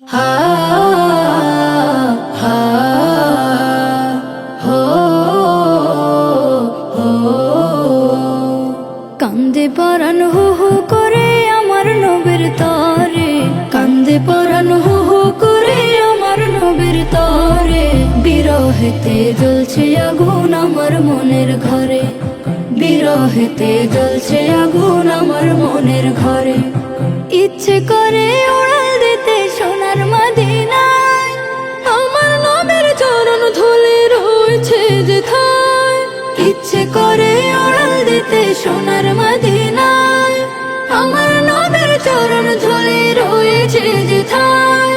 হা হা হো হো কান্দে পরাণ হু হু করে আমার নবীর তরে, কান্দে পরাণ হু হু করে আমার নবীর তরে। বিরহেতে জ্বলছে আগুন আমার মনের ঘরে, বিরহেতে জ্বলছে আগুন আমার মনের ঘরে। ইচ্ছে করে উড়াল দিতে সোনার মদিনায়, আমার নবীর চরণ ধুলি রয়েছে যেথায়। ইচ্ছে করে উড়াল দিতে সোনার মদিনায়, আমার নবীর চরণ ধুলি রয়েছে যেথায়।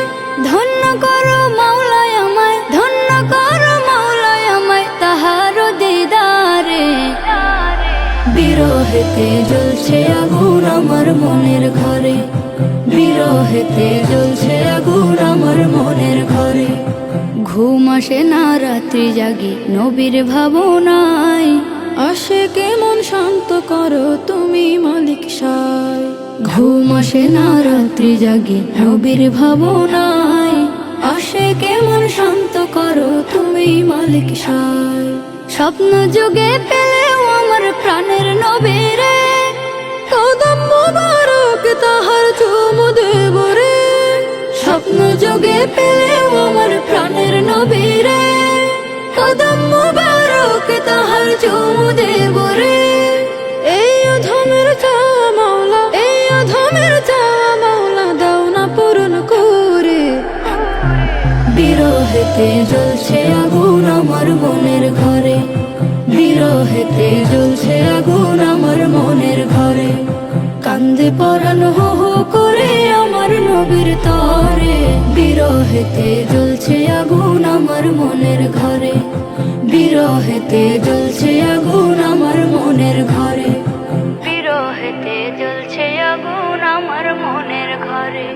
ধন্য করো মাওলায় আমায়, ধন্য করো মাওলায় আমায় তাহার দিদারে। বিরহেতে জ্বলছে আগুন আমার মনের ঘরে, বিরহেতে জ্বলছে আগুন আমার মনের ঘরে। ঘুম আসে না রাত্রি জাগি নবীর ভাবনায়, আসে কেমন শান্ত করো তুমি মালিক সায়। ঘুম আসে না রাত্রি জাগি নবীর ভাবনায়, আসে কেমন শান্ত করো তুমি মালিক সায়। স্বপ্ন যুগে পেলেও আমার প্রাণের নবীরে, কদম মুবারক তাহার চুমু দেব রে। স্বপ্ন যুগে পেলেও আমার প্রাণের নবীরে, কদম মুবারক তাহার চুমু দেব রে। এই অধমের চাওয়া মাওলা, এই অধমের চাওয়া মাওলা দাও না পূরণ করে। বিরহেতে জ্বলছে আগুন আমার মনের ঘরে, বিরহেতে জ্বলছে আগুন আমার মনের ঘরে। কান্দে পরাণ হো হো করে আমার নবীর তরে, বিরহেতে জ্বলছে আগুন আমার মনের ঘরে, বিরহেতে জ্বলছে আগুন আমার মনের ঘরে, বিরহেতে জ্বলছে আগুন আমার মনের ঘরে।